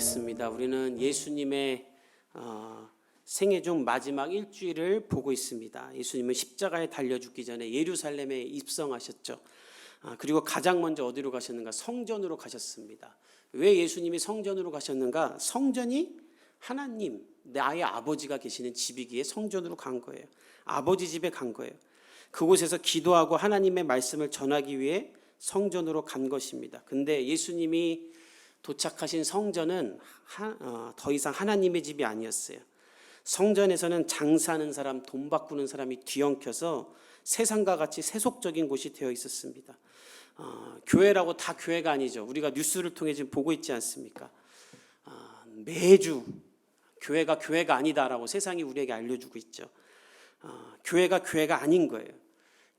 기도하겠습니다. 우리는 예수님의 생애 중 마지막 일주일을 보고 있습니다. 예수님은 십자가에 달려 죽기 전에 예루살렘에 입성하셨죠. 그리고 가장 먼저 어디로 가셨는가? 성전으로 가셨습니다. 왜 예수님이 성전으로 가셨는가? 성전이 하나님, 나의 아버지가 계시는 집이기에 성전으로 간 거예요. 아버지 집에 간 거예요. 그곳에서 기도하고 하나님의 말씀을 전하기 위해 성전으로 간 것입니다. 근데 예수님이 도착하신 성전은 더 이상 하나님의 집이 아니었어요. 성전에서는 장사하는 사람, 돈 바꾸는 사람이 뒤엉켜서 세상과 같이 세속적인 곳이 되어 있었습니다. 교회라고 다 교회가 아니죠. 우리가 뉴스를 통해 지금 보고 있지 않습니까? 매주 교회가 아니다라고 세상이 우리에게 알려주고 있죠. 교회가 아닌 거예요.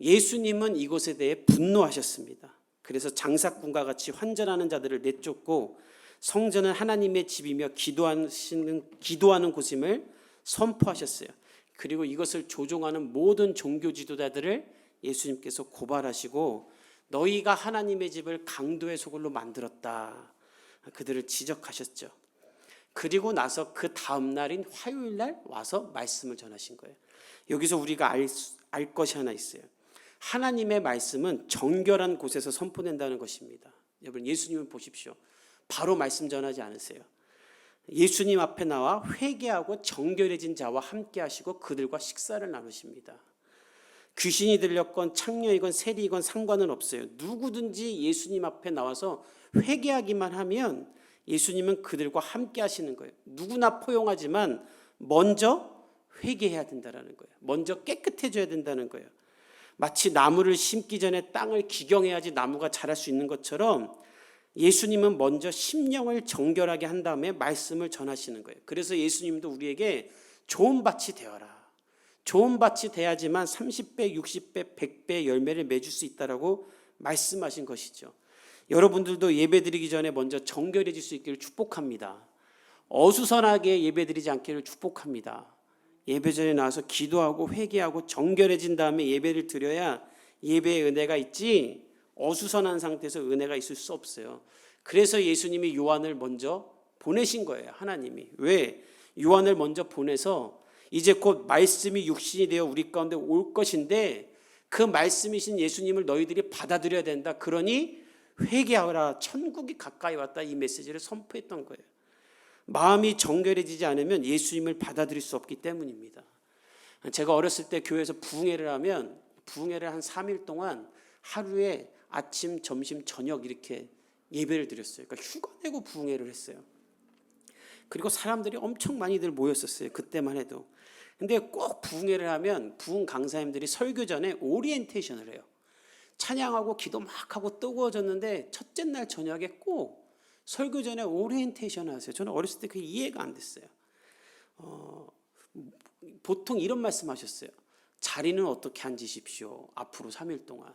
예수님은 이곳에 대해 분노하셨습니다. 그래서 장사꾼과 같이 환전하는 자들을 내쫓고 성전은 하나님의 집이며 기도하는 곳임을 선포하셨어요. 그리고 이것을 조종하는 모든 종교 지도자들을 예수님께서 고발하시고 너희가 하나님의 집을 강도의 소굴로 만들었다. 그들을 지적하셨죠. 그리고 나서 그 다음 날인 화요일 날 와서 말씀을 전하신 거예요. 여기서 우리가 알 것이 하나 있어요. 하나님의 말씀은 정결한 곳에서 선포된다는 것입니다. 여러분, 예수님을 보십시오. 바로 말씀 전하지 않으세요. 예수님 앞에 나와 회개하고 정결해진 자와 함께 하시고 그들과 식사를 나누십니다. 귀신이 들렸건 창녀이건 세리이건 상관은 없어요. 누구든지 예수님 앞에 나와서 회개하기만 하면 예수님은 그들과 함께 하시는 거예요. 누구나 포용하지만 먼저 회개해야 된다는 거예요. 먼저 깨끗해져야 된다는 거예요. 마치 나무를 심기 전에 땅을 기경해야지 나무가 자랄 수 있는 것처럼 예수님은 먼저 심령을 정결하게 한 다음에 말씀을 전하시는 거예요. 그래서 예수님도 우리에게 좋은 밭이 되어라. 좋은 밭이 돼야지만 30배, 60배, 100배 열매를 맺을 수 있다라고 말씀하신 것이죠. 여러분들도 예배드리기 전에 먼저 정결해질 수 있기를 축복합니다. 어수선하게 예배드리지 않기를 축복합니다. 예배 전에 나와서 기도하고 회개하고 정결해진 다음에 예배를 드려야 예배의 은혜가 있지 어수선한 상태에서 은혜가 있을 수 없어요. 그래서 예수님이 요한을 먼저 보내신 거예요. 하나님이. 왜? 요한을 먼저 보내서 이제 곧 말씀이 육신이 되어 우리 가운데 올 것인데 그 말씀이신 예수님을 너희들이 받아들여야 된다. 그러니 회개하라. 천국이 가까이 왔다. 이 메시지를 선포했던 거예요. 마음이 정결해지지 않으면 예수님을 받아들일 수 없기 때문입니다. 제가 어렸을 때 교회에서 부흥회를 하면 부흥회를 한 3일 동안 하루에 아침, 점심, 저녁 이렇게 예배를 드렸어요. 그러니까 휴가 내고 부흥회를 했어요. 그리고 사람들이 엄청 많이들 모였었어요. 그때만 해도. 근데 꼭 부흥회를 하면 부흥 강사님들이 설교 전에 오리엔테이션을 해요. 찬양하고 기도 막 하고 뜨거워졌는데 첫째 날 저녁에 꼭 설교 전에 오리엔테이션을 하세요. 저는 어렸을 때 그게 이해가 안 됐어요. 보통 이런 말씀하셨어요. 자리는 어떻게 앉으십시오. 앞으로 3일 동안.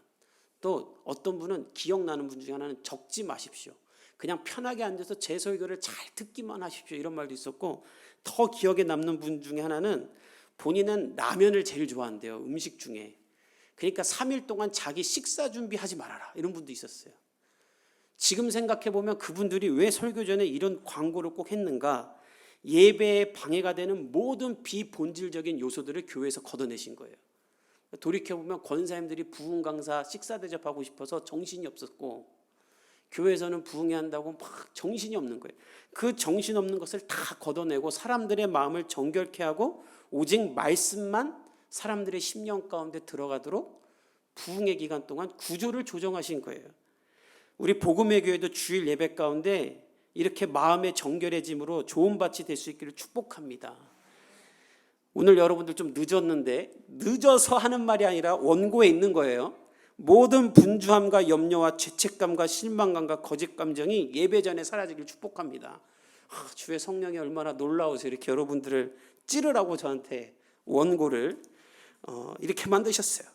또 어떤 분은 기억나는 분 중에 하나는 적지 마십시오. 그냥 편하게 앉아서 제 설교를 잘 듣기만 하십시오. 이런 말도 있었고 더 기억에 남는 분 중에 하나는 본인은 라면을 제일 좋아한대요. 음식 중에. 그러니까 3일 동안 자기 식사 준비하지 말아라. 이런 분도 있었어요. 지금 생각해보면 그분들이 왜 설교 전에 이런 광고를 꼭 했는가? 예배에 방해가 되는 모든 비본질적인 요소들을 교회에서 걷어내신 거예요. 돌이켜보면 권사님들이 부흥 강사 식사 대접하고 싶어서 정신이 없었고 교회에서는 부흥회 한다고 막 정신이 없는 거예요. 그 정신없는 것을 다 걷어내고 사람들의 마음을 정결케 하고 오직 말씀만 사람들의 심령 가운데 들어가도록 부흥회 기간 동안 구조를 조정하신 거예요. 우리 복음의 교회도 주일 예배 가운데 이렇게 마음의 정결해짐으로 좋은 밭이 될 수 있기를 축복합니다. 오늘 여러분들 좀 늦었는데 늦어서 하는 말이 아니라 원고에 있는 거예요. 모든 분주함과 염려와 죄책감과 실망감과 거짓 감정이 예배 전에 사라지기를 축복합니다. 주의 성령이 얼마나 놀라우세요. 이렇게 여러분들을 찌르라고 저한테 원고를 이렇게 만드셨어요.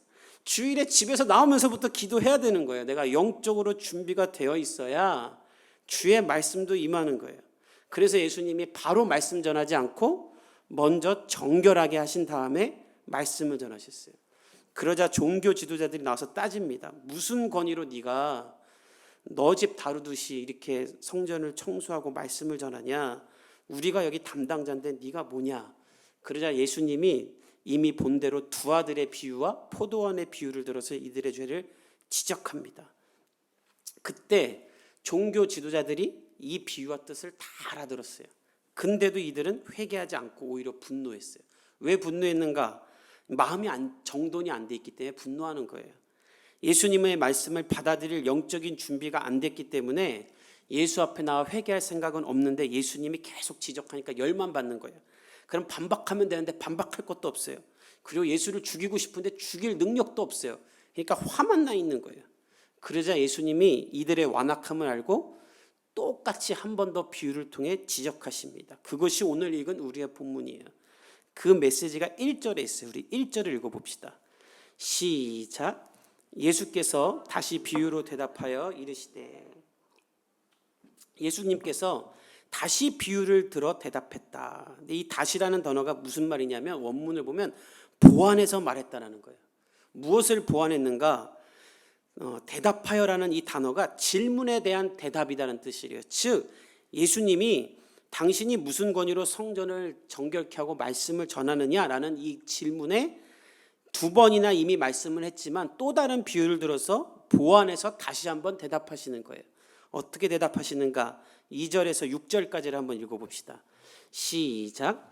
주일에 집에서 나오면서부터 기도해야 되는 거예요. 내가 영적으로 준비가 되어 있어야 주의 말씀도 임하는 거예요. 그래서 예수님이 바로 말씀 전하지 않고 먼저 정결하게 하신 다음에 말씀을 전하셨어요. 그러자 종교 지도자들이 나와서 따집니다. 무슨 권위로 네가 너 집 다루듯이 이렇게 성전을 청소하고 말씀을 전하냐? 우리가 여기 담당자인데 네가 뭐냐? 그러자 예수님이 이미 본대로 두 아들의 비유와 포도원의 비유를 들어서 이들의 죄를 지적합니다. 그때 종교 지도자들이 이 비유와 뜻을 다 알아들었어요. 근데도 이들은 회개하지 않고 오히려 분노했어요. 왜 분노했는가? 마음이 정돈이 안 돼 있기 때문에 분노하는 거예요. 예수님의 말씀을 받아들일 영적인 준비가 안 됐기 때문에 예수 앞에 나와 회개할 생각은 없는데 예수님이 계속 지적하니까 열만 받는 거예요. 그럼 반박하면 되는데 반박할 것도 없어요. 그리고 예수를 죽이고 싶은데 죽일 능력도 없어요. 그러니까 화만 나 있는 거예요. 그러자 예수님이 이들의 완악함을 알고 똑같이 한 번 더 비유를 통해 지적하십니다. 그것이 오늘 읽은 우리의 본문이에요. 그 메시지가 1절에 있어요. 우리 1절을 읽어봅시다. 시작. 예수께서 다시 비유로 대답하여 이르시되, 예수님께서 다시 비유를 들어 대답했다. 근데 이 다시라는 단어가 무슨 말이냐면 원문을 보면 보완해서 말했다라는 거예요. 무엇을 보완했는가? 대답하여라는 이 단어가 질문에 대한 대답이라는 뜻이에요. 즉 예수님이 당신이 무슨 권위로 성전을 정결케 하고 말씀을 전하느냐라는 이 질문에 두 번이나 이미 말씀을 했지만 또 다른 비유를 들어서 보완해서 다시 한번 대답하시는 거예요. 어떻게 대답하시는가? 2절에서 6절까지를 한번 읽어봅시다. 시작.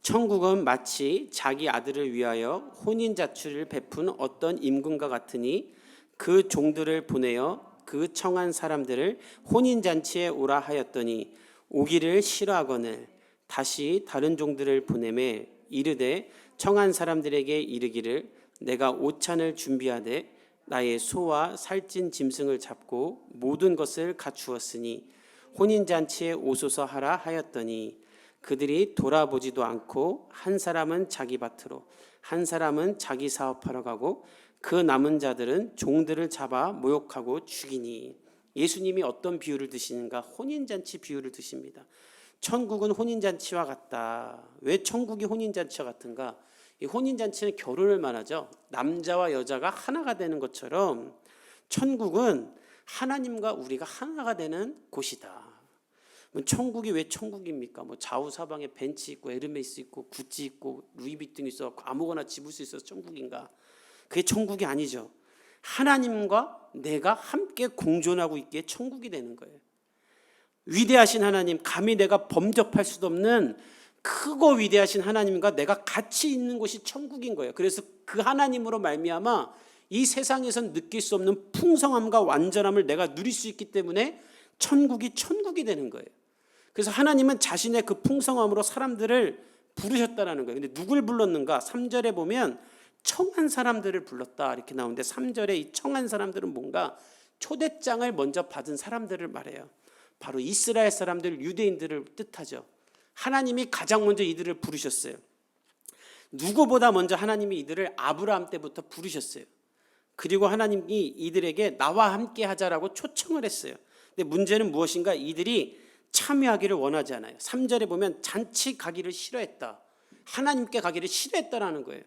천국은 마치 자기 아들을 위하여 혼인자출을 베푼 어떤 임금과 같으니 그 종들을 보내어 그 청한 사람들을 혼인잔치에 오라 하였더니 오기를 싫어하거늘 다시 다른 종들을 보내매 이르되 청한 사람들에게 이르기를 내가 오찬을 준비하되 나의 소와 살찐 짐승을 잡고 모든 것을 갖추었으니 혼인잔치에 오소서 하라 하였더니 그들이 돌아보지도 않고 한 사람은 자기 밭으로 한 사람은 자기 사업하러 가고 그 남은 자들은 종들을 잡아 모욕하고 죽이니. 예수님이 어떤 비유를 드시는가? 혼인잔치 비유를 드십니다. 천국은 혼인잔치와 같다. 왜 천국이 혼인잔치와 같은가? 이 혼인잔치는 결혼을 말하죠. 남자와 여자가 하나가 되는 것처럼 천국은 하나님과 우리가 하나가 되는 곳이다. 천국이 왜 천국입니까? 좌우사방에 벤츠 있고 에르메스 있고 구찌 있고 루이비통 있어 아무거나 집을 수 있어서 천국인가? 그게 천국이 아니죠. 하나님과 내가 함께 공존하고 있기에 천국이 되는 거예요. 위대하신 하나님, 감히 내가 범접할 수도 없는 크고 위대하신 하나님과 내가 같이 있는 곳이 천국인 거예요. 그래서 그 하나님으로 말미암아 이 세상에선 느낄 수 없는 풍성함과 완전함을 내가 누릴 수 있기 때문에 천국이 되는 거예요. 그래서 하나님은 자신의 그 풍성함으로 사람들을 부르셨다라는 거예요. 근데 누굴 불렀는가? 3절에 보면 청한 사람들을 불렀다 이렇게 나오는데 3절에 이 청한 사람들은 뭔가? 초대장을 먼저 받은 사람들을 말해요. 바로 이스라엘 사람들, 유대인들을 뜻하죠. 하나님이 가장 먼저 이들을 부르셨어요. 누구보다 먼저 하나님이 이들을 아브라함 때부터 부르셨어요. 그리고 하나님이 이들에게 나와 함께 하자라고 초청을 했어요. 근데 문제는 무엇인가? 이들이 참여하기를 원하지 않아요. 3절에 보면 잔치 가기를 싫어했다. 하나님께 가기를 싫어했다라는 거예요.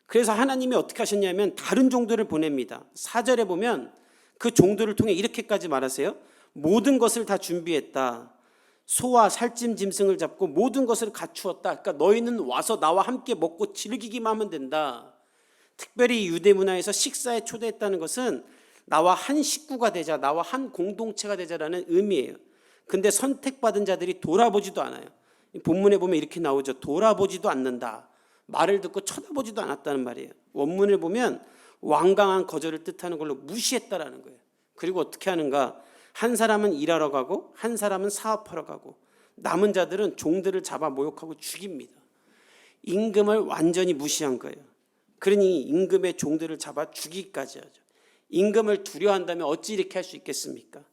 그래서 하나님이 어떻게 하셨냐면 다른 종들을 보냅니다. 4절에 보면 그 종들을 통해 이렇게까지 말하세요. 모든 것을 다 준비했다. 소와 살찐 짐승을 잡고 모든 것을 갖추었다. 그러니까 너희는 와서 나와 함께 먹고 즐기기만 하면 된다. 특별히 유대 문화에서 식사에 초대했다는 것은 나와 한 식구가 되자, 나와 한 공동체가 되자라는 의미예요. 근데 선택받은 자들이 돌아보지도 않아요. 본문에 보면 이렇게 나오죠. 돌아보지도 않는다. 말을 듣고 쳐다보지도 않았다는 말이에요. 원문을 보면 완강한 거절을 뜻하는 걸로 무시했다라는 거예요. 그리고 어떻게 하는가? 한 사람은 일하러 가고 한 사람은 사업하러 가고 남은 자들은 종들을 잡아 모욕하고 죽입니다. 임금을 완전히 무시한 거예요. 그러니 임금의 종들을 잡아 죽이기까지 하죠. 임금을 두려워한다면 어찌 이렇게 할 수 있겠습니까?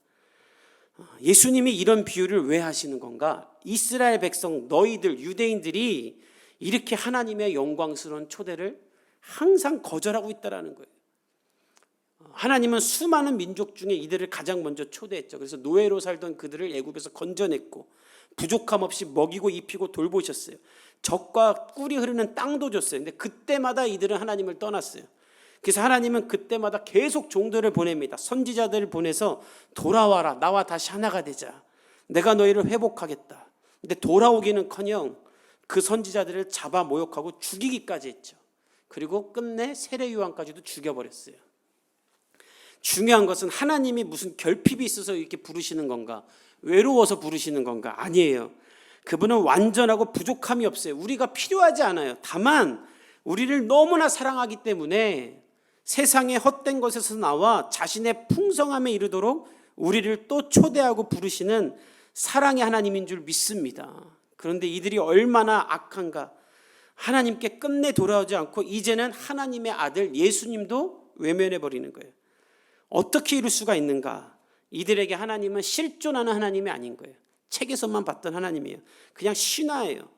예수님이 이런 비유를 왜 하시는 건가? 이스라엘 백성 너희들 유대인들이 이렇게 하나님의 영광스러운 초대를 항상 거절하고 있다라는 거예요. 하나님은 수많은 민족 중에 이들을 가장 먼저 초대했죠. 그래서 노예로 살던 그들을 애굽에서 건져냈고 부족함 없이 먹이고 입히고 돌보셨어요. 젖과 꿀이 흐르는 땅도 줬어요. 근데 그때마다 이들은 하나님을 떠났어요. 그래서 하나님은 그때마다 계속 종들을 보냅니다. 선지자들을 보내서 돌아와라, 나와 다시 하나가 되자, 내가 너희를 회복하겠다. 근데 돌아오기는커녕 그 선지자들을 잡아 모욕하고 죽이기까지 했죠. 그리고 끝내 세례 요한까지도 죽여버렸어요. 중요한 것은 하나님이 무슨 결핍이 있어서 이렇게 부르시는 건가, 외로워서 부르시는 건가? 아니에요. 그분은 완전하고 부족함이 없어요. 우리가 필요하지 않아요. 다만 우리를 너무나 사랑하기 때문에 세상의 헛된 것에서 나와 자신의 풍성함에 이르도록 우리를 또 초대하고 부르시는 사랑의 하나님인 줄 믿습니다. 그런데 이들이 얼마나 악한가. 하나님께 끝내 돌아오지 않고 이제는 하나님의 아들 예수님도 외면해버리는 거예요. 어떻게 이럴 수가 있는가? 이들에게 하나님은 실존하는 하나님이 아닌 거예요. 책에서만 봤던 하나님이에요. 그냥 신화예요.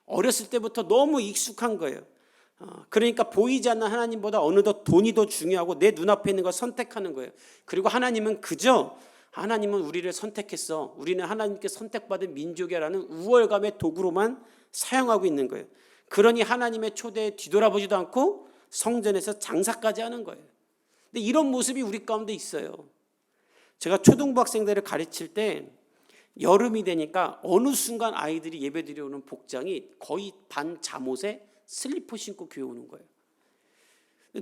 어렸을 때부터 너무 익숙한 거예요. 그러니까 보이지 않는 하나님보다 어느덧 돈이 더 중요하고 내 눈앞에 있는 걸 선택하는 거예요. 그리고 하나님은 하나님은 우리를 선택했어, 우리는 하나님께 선택받은 민족이라는 우월감의 도구로만 사용하고 있는 거예요. 그러니 하나님의 초대에 뒤돌아보지도 않고 성전에서 장사까지 하는 거예요. 근데 이런 모습이 우리 가운데 있어요. 제가 초등부 학생들을 가르칠 때 여름이 되니까 어느 순간 아이들이 예배드리러 오는 복장이 거의 반 잠옷에 슬리퍼 신고 교회 오는 거예요.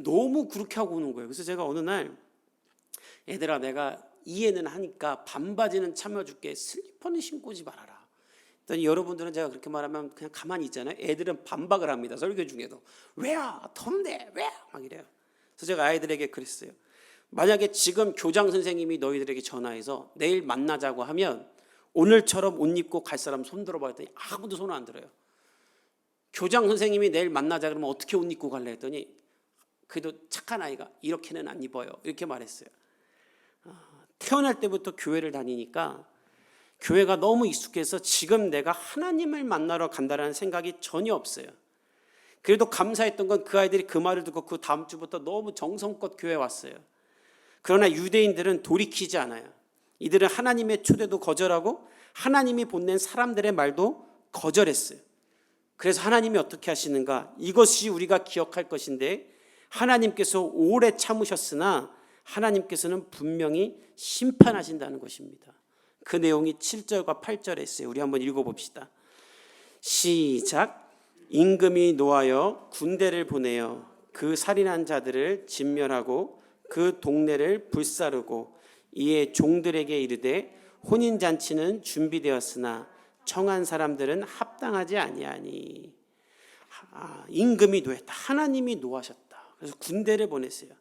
너무 그렇게 하고 오는 거예요. 그래서 제가 어느 날, 얘들아, 내가 이해는 하니까 반바지는 참아줄게, 슬리퍼는 신고 오지 말아라. 그랬더니 여러분들은 제가 그렇게 말하면 그냥 가만히 있잖아요. 애들은 반박을 합니다. 설교 중에도 왜야, 덥네, 왜? 막 이래요. 그래서 제가 아이들에게 그랬어요. 만약에 지금 교장 선생님이 너희들에게 전화해서 내일 만나자고 하면 오늘처럼 옷 입고 갈 사람 손 들어봐 했더니 아무도 손을 안 들어요. 교장 선생님이 내일 만나자 그러면 어떻게 옷 입고 갈래 했더니 그래도 착한 아이가 이렇게는 안 입어요, 이렇게 말했어요. 태어날 때부터 교회를 다니니까 교회가 너무 익숙해서 지금 내가 하나님을 만나러 간다는 생각이 전혀 없어요. 그래도 감사했던 건 그 아이들이 그 말을 듣고 그 다음 주부터 너무 정성껏 교회에 왔어요. 그러나 유대인들은 돌이키지 않아요. 이들은 하나님의 초대도 거절하고 하나님이 보낸 사람들의 말도 거절했어요. 그래서 하나님이 어떻게 하시는가? 이것이 우리가 기억할 것인데, 하나님께서 오래 참으셨으나 하나님께서는 분명히 심판하신다는 것입니다. 그 내용이 7절과 8절에 있어요. 우리 한번 읽어봅시다. 시작. 임금이 노하여 군대를 보내어 그 살인한 자들을 진멸하고 그 동네를 불사르고 이에 종들에게 이르되 혼인잔치는 준비되었으나 청한 사람들은 합당하지 아니하니. 임금이 노했다. 하나님이 노하셨다. 그래서 군대를 보냈어요.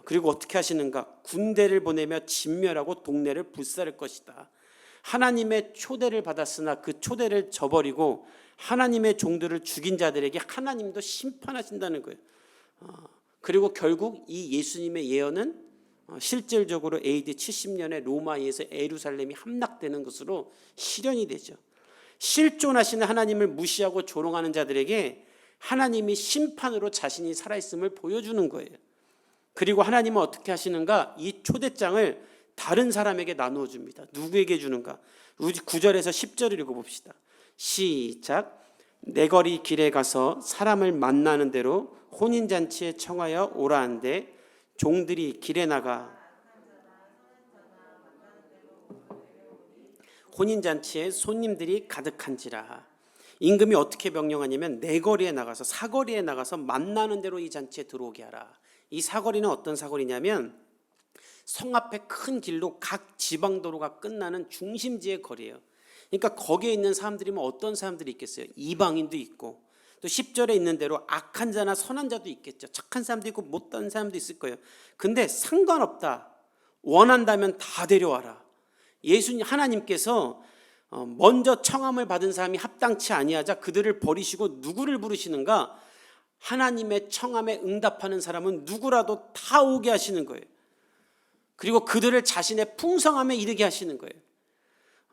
그리고 어떻게 하시는가? 군대를 보내며 진멸하고 동네를 불사를 것이다. 하나님의 초대를 받았으나 그 초대를 저버리고 하나님의 종들을 죽인 자들에게 하나님도 심판하신다는 거예요. 그리고 결국 이 예수님의 예언은 실질적으로 AD 70년에 로마에서 예루살렘이 함락되는 것으로 실현이 되죠. 실존하시는 하나님을 무시하고 조롱하는 자들에게 하나님이 심판으로 자신이 살아있음을 보여주는 거예요. 그리고 하나님은 어떻게 하시는가? 이 초대장을 다른 사람에게 나누어 줍니다. 누구에게 주는가? 9절에서 10절을 읽어봅시다. 시작. 내 거리 길에 가서 사람을 만나는 대로 혼인잔치에 청하여 오라 한데 종들이 길에 나가 혼인잔치에 손님들이 가득한지라. 임금이 어떻게 명령하냐면 내 거리에 나가서, 사거리에 나가서 만나는 대로 이 잔치에 들어오게 하라. 이 사거리는 어떤 사거리냐면 성 앞에 큰 길로 각 지방도로가 끝나는 중심지의 거리예요. 그러니까 거기에 있는 사람들이 어떤 사람들이 있겠어요? 이방인도 있고, 또 10절에 있는 대로 악한 자나 선한 자도 있겠죠. 착한 사람도 있고 못된 사람도 있을 거예요. 근데 상관없다. 원한다면 다 데려와라. 예수님 하나님께서 먼저 청함을 받은 사람이 합당치 아니하자 그들을 버리시고 누구를 부르시는가? 하나님의 청함에 응답하는 사람은 누구라도 다 오게 하시는 거예요. 그리고 그들을 자신의 풍성함에 이르게 하시는 거예요.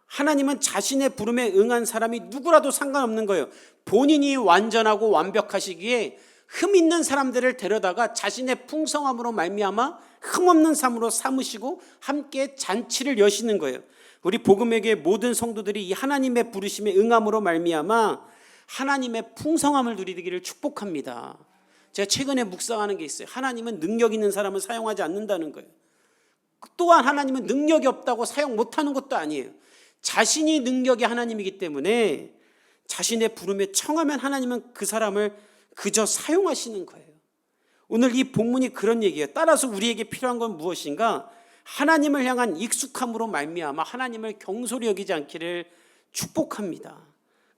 하나님은 자신의 부름에 응한 사람이 누구라도 상관없는 거예요. 본인이 완전하고 완벽하시기에 흠 있는 사람들을 데려다가 자신의 풍성함으로 말미암아 흠없는 삶으로 삼으시고 함께 잔치를 여시는 거예요. 우리 복음에게 모든 성도들이 이 하나님의 부르심에 응함으로 말미암아 하나님의 풍성함을 누리기를 축복합니다. 제가 최근에 묵상하는 게 있어요. 하나님은 능력 있는 사람을 사용하지 않는다는 거예요. 또한 하나님은 능력이 없다고 사용 못하는 것도 아니에요. 자신이 능력이 하나님이기 때문에 자신의 부름에 청하면 하나님은 그 사람을 그저 사용하시는 거예요. 오늘 이 본문이 그런 얘기예요. 따라서 우리에게 필요한 건 무엇인가? 하나님을 향한 익숙함으로 말미암아 하나님을 경솔히 여기지 않기를 축복합니다.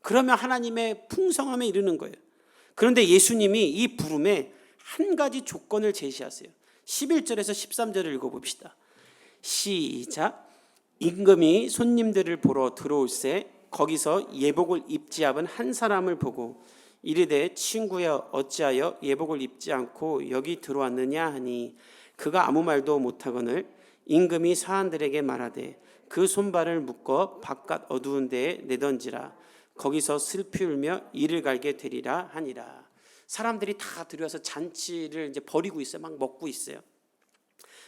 그러면 하나님의 풍성함에 이르는 거예요. 그런데 예수님이 이 부름에 한 가지 조건을 제시하세요. 11절에서 13절을 읽어봅시다. 시작. 임금이 손님들을 보러 들어올새 거기서 예복을 입지 않은 한 사람을 보고 이르되 친구여 어찌하여 예복을 입지 않고 여기 들어왔느냐 하니 그가 아무 말도 못하거늘 임금이 사람들에게 말하되 그 손발을 묶어 바깥 어두운 데에 내던지라 거기서 슬피 울며 이를 갈게 되리라 하니라. 사람들이 다 들여서 잔치를 이제 벌이고 있어요. 막 먹고 있어요.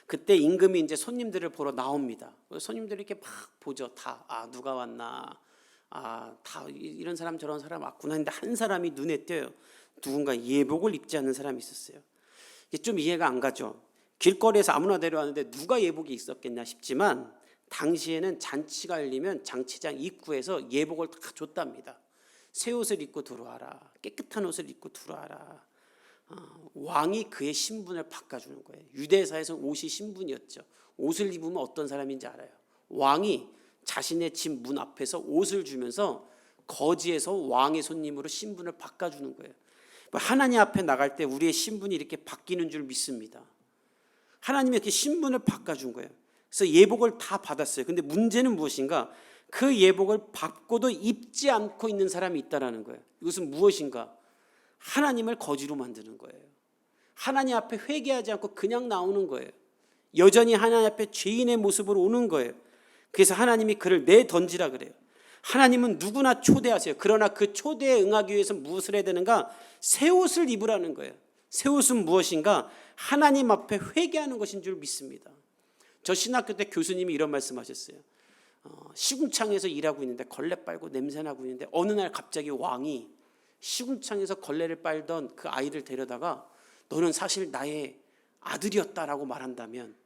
그때 임금이 이제 손님들을 보러 나옵니다. 손님들이 이렇게 막 보죠. 다 누가 왔나. 다 이런 사람 저런 사람 왔구나 했는데 한 사람이 눈에 띄어요. 누군가 예복을 입지 않는 사람이 있었어요. 이게 좀 이해가 안 가죠. 길거리에서 아무나 데려왔는데 누가 예복이 있었겠냐 싶지만 당시에는 잔치가 열리면 장치장 입구에서 예복을 다 줬답니다. 새 옷을 입고 들어와라. 깨끗한 옷을 입고 들어와라. 왕이 그의 신분을 바꿔주는 거예요. 유대사에서 옷이 신분이었죠. 옷을 입으면 어떤 사람인지 알아요. 왕이 자신의 집 문 앞에서 옷을 주면서 거지에서 왕의 손님으로 신분을 바꿔주는 거예요. 하나님 앞에 나갈 때 우리의 신분이 이렇게 바뀌는 줄 믿습니다. 하나님이 이렇게 신분을 바꿔준 거예요. 그래서 예복을 다 받았어요. 근데 문제는 무엇인가? 그 예복을 받고도 입지 않고 있는 사람이 있다라는 거예요. 이것은 무엇인가? 하나님을 거지로 만드는 거예요. 하나님 앞에 회개하지 않고 그냥 나오는 거예요. 여전히 하나님 앞에 죄인의 모습으로 오는 거예요. 그래서 하나님이 그를 내던지라 그래요. 하나님은 누구나 초대하세요. 그러나 그 초대에 응하기 위해서 무엇을 해야 되는가? 새 옷을 입으라는 거예요. 새 옷은 무엇인가? 하나님 앞에 회개하는 것인 줄 믿습니다. 저 신학교 때 교수님이 이런 말씀하셨어요. 시궁창에서 일하고 있는데 걸레 빨고 냄새나고 있는데 어느 날 갑자기 왕이 시궁창에서 걸레를 빨던 그 아이를 데려다가 너는 사실 나의 아들이었다라고 말한다면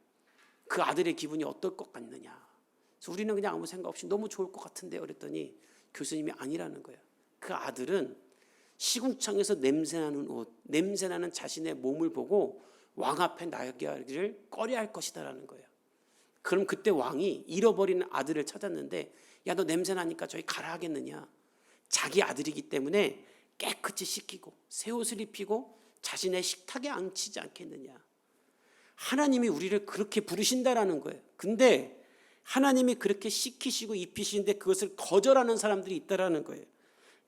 그 아들의 기분이 어떨 것 같느냐. 그래서 우리는 그냥 아무 생각 없이 너무 좋을 것 같은데요. 그랬더니 교수님이 아니라는 거예요. 그 아들은 시궁창에서 냄새나는 옷, 냄새나는 자신의 몸을 보고 왕 앞에 나가기를 꺼려할 것이다라는 거예요. 그럼 그때 왕이 잃어버린 아들을 찾았는데 야, 너 냄새나니까 저기 가라 하겠느냐. 자기 아들이기 때문에 깨끗이 씻기고 새 옷을 입히고 자신의 식탁에 앉히지 않겠느냐. 하나님이 우리를 그렇게 부르신다라는 거예요. 근데 하나님이 그렇게 씻기시고 입히시는데 그것을 거절하는 사람들이 있다라는 거예요.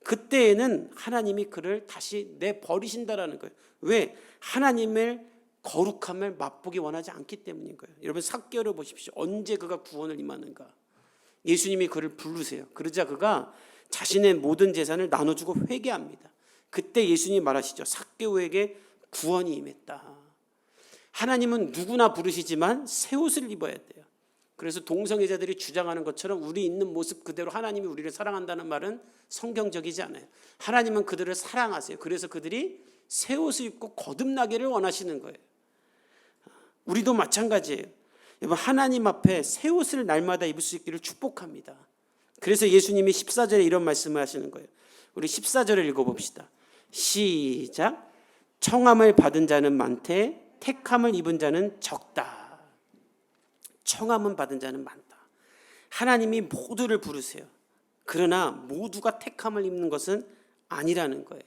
그때에는 하나님이 그를 다시 내버리신다라는 거예요. 왜? 하나님의 거룩함을 맛보기 원하지 않기 때문인 거예요. 여러분 삭개오를 보십시오. 언제 그가 구원을 임하는가? 예수님이 그를 부르세요. 그러자 그가 자신의 모든 재산을 나눠주고 회개합니다. 그때 예수님이 말하시죠. 삭개오에게 구원이 임했다. 하나님은 누구나 부르시지만 새 옷을 입어야 돼요. 그래서 동성애자들이 주장하는 것처럼 우리 있는 모습 그대로 하나님이 우리를 사랑한다는 말은 성경적이지 않아요. 하나님은 그들을 사랑하세요. 그래서 그들이 새 옷을 입고 거듭나기를 원하시는 거예요. 우리도 마찬가지예요. 여러분 하나님 앞에 새 옷을 날마다 입을 수 있기를 축복합니다. 그래서 예수님이 14절에 이런 말씀을 하시는 거예요. 우리 14절을 읽어봅시다. 시작. 청함을 받은 자는 많되 택함을 입은 자는 적다. 청함은 받은 자는 많다. 하나님이 모두를 부르세요. 그러나 모두가 택함을 입는 것은 아니라는 거예요.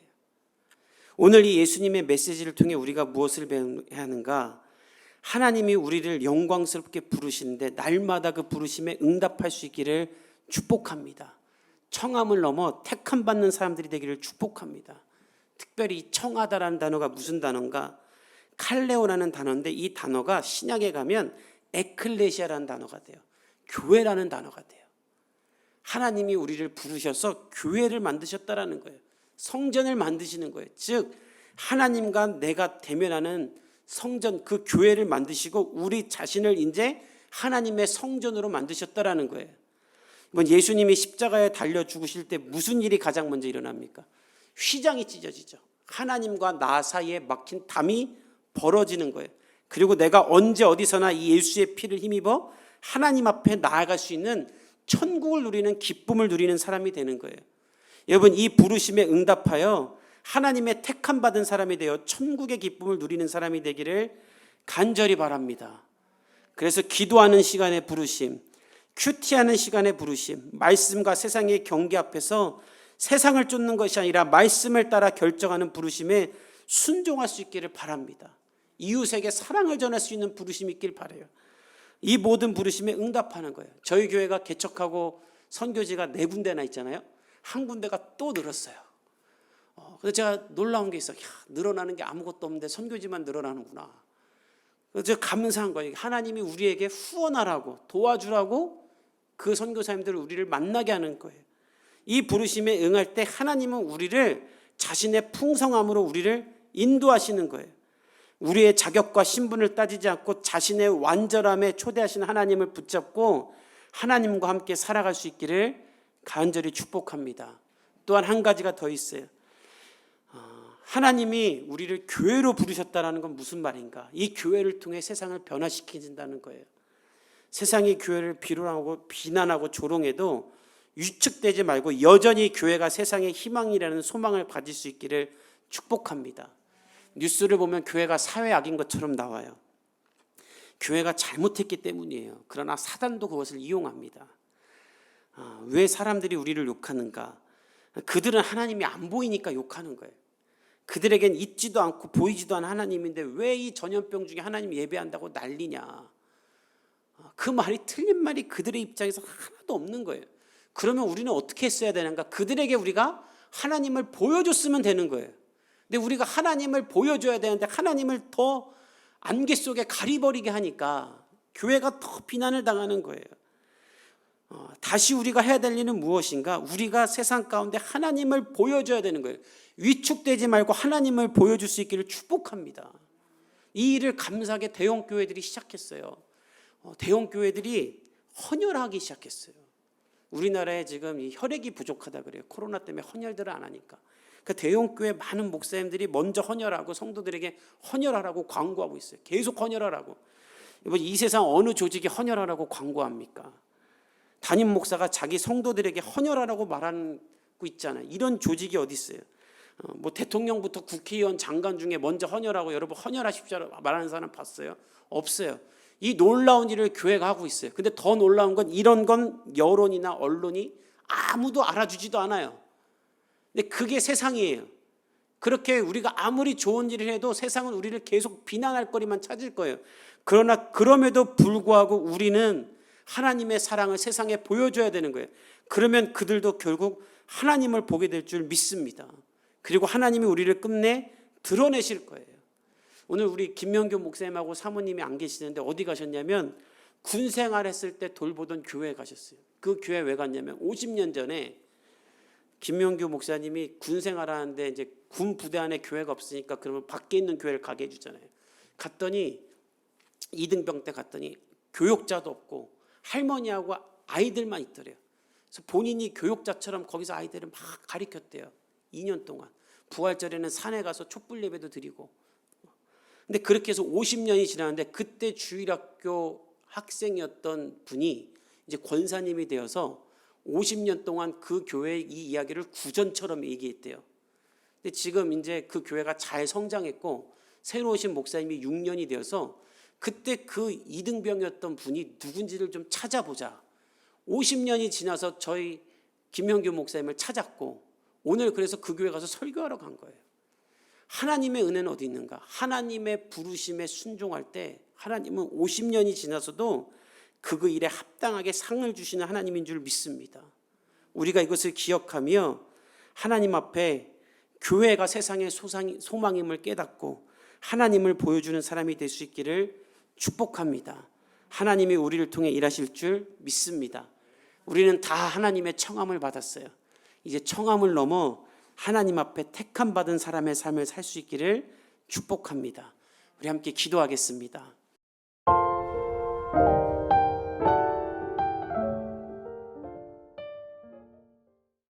오늘 이 예수님의 메시지를 통해 우리가 무엇을 배워야 하는가? 하나님이 우리를 영광스럽게 부르시는데 날마다 그 부르심에 응답할 수 있기를 축복합니다. 청함을 넘어 택함 받는 사람들이 되기를 축복합니다. 특별히 청하다라는 단어가 무슨 단어인가? 칼레오라는 단어인데 이 단어가 신약에 가면 에클레시아라는 단어가 돼요. 교회라는 단어가 돼요. 하나님이 우리를 부르셔서 교회를 만드셨다라는 거예요. 성전을 만드시는 거예요. 즉 하나님과 내가 대면하는 성전, 그 교회를 만드시고 우리 자신을 이제 하나님의 성전으로 만드셨다라는 거예요. 이번 예수님이 십자가에 달려 죽으실 때 무슨 일이 가장 먼저 일어납니까? 휘장이 찢어지죠. 하나님과 나 사이에 막힌 담이 벌어지는 거예요. 그리고 내가 언제 어디서나 이 예수의 피를 힘입어 하나님 앞에 나아갈 수 있는 천국을 누리는 기쁨을 누리는 사람이 되는 거예요. 여러분, 이 부르심에 응답하여 하나님의 택함 받은 사람이 되어 천국의 기쁨을 누리는 사람이 되기를 간절히 바랍니다. 그래서 기도하는 시간의 부르심, 큐티하는 시간의 부르심, 말씀과 세상의 경계 앞에서 세상을 쫓는 것이 아니라 말씀을 따라 결정하는 부르심에 순종할 수 있기를 바랍니다. 이웃에게 사랑을 전할 수 있는 부르심이 있길 바라요. 이 모든 부르심에 응답하는 거예요. 저희 교회가 개척하고 선교지가 4군데나 있잖아요. 한 군데가 또 늘었어요. 그래서 제가 놀라운 게 있어요. 늘어나는 게 아무것도 없는데 선교지만 늘어나는구나. 그래서 제가 감사한 거예요. 하나님이 우리에게 후원하라고, 도와주라고 그 선교사님들을 우리를 만나게 하는 거예요. 이 부르심에 응할 때 하나님은 우리를 자신의 풍성함으로 우리를 인도하시는 거예요. 우리의 자격과 신분을 따지지 않고 자신의 완전함에 초대하신 하나님을 붙잡고 하나님과 함께 살아갈 수 있기를 간절히 축복합니다. 또한 한 가지가 더 있어요. 하나님이 우리를 교회로 부르셨다는 건 무슨 말인가? 이 교회를 통해 세상을 변화시킨다는 거예요. 세상이 교회를 비난하고 조롱해도 위축되지 말고 여전히 교회가 세상의 희망이라는 소망을 가질 수 있기를 축복합니다. 뉴스를 보면 교회가 사회악인 것처럼 나와요. 교회가 잘못했기 때문이에요. 그러나 사단도 그것을 이용합니다. 왜 사람들이 우리를 욕하는가? 그들은 하나님이 안 보이니까 욕하는 거예요. 그들에겐 있지도 않고 보이지도 않은 하나님인데 왜 이 전염병 중에 하나님 예배한다고 난리냐? 그 말이 틀린 말이 그들의 입장에서 하나도 없는 거예요. 그러면 우리는 어떻게 했어야 되는가? 그들에게 우리가 하나님을 보여줬으면 되는 거예요. 근데 우리가 하나님을 보여줘야 되는데 하나님을 더 안개 속에 가리버리게 하니까 교회가 더 비난을 당하는 거예요. 다시 우리가 해야 될 일은 무엇인가? 우리가 세상 가운데 하나님을 보여줘야 되는 거예요. 위축되지 말고 하나님을 보여줄 수 있기를 축복합니다. 이 일을 감사하게 대형 교회들이 시작했어요. 대형 교회들이 헌혈하기 시작했어요. 우리나라에 지금 이 혈액이 부족하다 그래요. 코로나 때문에 헌혈들을 안 하니까. 그 대형 교회 많은 목사님들이 먼저 헌혈하고 성도들에게 헌혈하라고 광고하고 있어요. 계속 헌혈하라고. 이 세상 어느 조직이 헌혈하라고 광고합니까? 담임 목사가 자기 성도들에게 헌혈하라고 말하고 있잖아요. 이런 조직이 어디 있어요? 대통령부터 국회의원, 장관 중에 먼저 헌혈하고 여러분 헌혈하십시오 말하는 사람 봤어요? 없어요. 이 놀라운 일을 교회가 하고 있어요. 근데 더 놀라운 건 이런 건 여론이나 언론이 아무도 알아주지도 않아요. 근데 그게 세상이에요. 그렇게 우리가 아무리 좋은 일을 해도 세상은 우리를 계속 비난할 거리만 찾을 거예요. 그러나 그럼에도 불구하고 우리는 하나님의 사랑을 세상에 보여줘야 되는 거예요. 그러면 그들도 결국 하나님을 보게 될 줄 믿습니다. 그리고 하나님이 우리를 끝내 드러내실 거예요. 오늘 우리 김명규 목사님하고 사모님이 안 계시는데 어디 가셨냐면 군 생활했을 때 돌보던 교회에 가셨어요. 그 교회 왜 갔냐면 50년 전에 김명규 목사님이 군 생활하는데 이제 군 부대 안에 교회가 없으니까 그러면 밖에 있는 교회를 가게 해주잖아요. 갔더니 이등병 때 갔더니 교육자도 없고 할머니하고 아이들만 있더래요. 그래서 본인이 교육자처럼 거기서 아이들을 막 가르쳤대요. 2년 동안. 부활절에는 산에 가서 촛불 예배도 드리고. 근데 그렇게 해서 50년이 지났는데 그때 주일학교 학생이었던 분이 이제 권사님이 되어서 50년 동안 그 교회의 이 이야기를 구전처럼 얘기했대요. 근데 지금 이제 그 교회가 잘 성장했고 새로 오신 목사님이 6년이 되어서 그때 그 이등병이었던 분이 누군지를 좀 찾아보자. 50년이 지나서 저희 김명규 목사님을 찾았고 오늘 그래서 그 교회 가서 설교하러 간 거예요. 하나님의 은혜는 어디 있는가? 하나님의 부르심에 순종할 때 하나님은 50년이 지나서도 그 일에 합당하게 상을 주시는 하나님인 줄 믿습니다. 우리가 이것을 기억하며 하나님 앞에 교회가 세상의 소망임을 깨닫고 하나님을 보여주는 사람이 될 수 있기를 축복합니다. 하나님이 우리를 통해 일하실 줄 믿습니다. 우리는 다 하나님의 청함을 받았어요. 이제 청함을 넘어 하나님 앞에 택함 받은 사람의 삶을 살 수 있기를 축복합니다. 우리 함께 기도하겠습니다.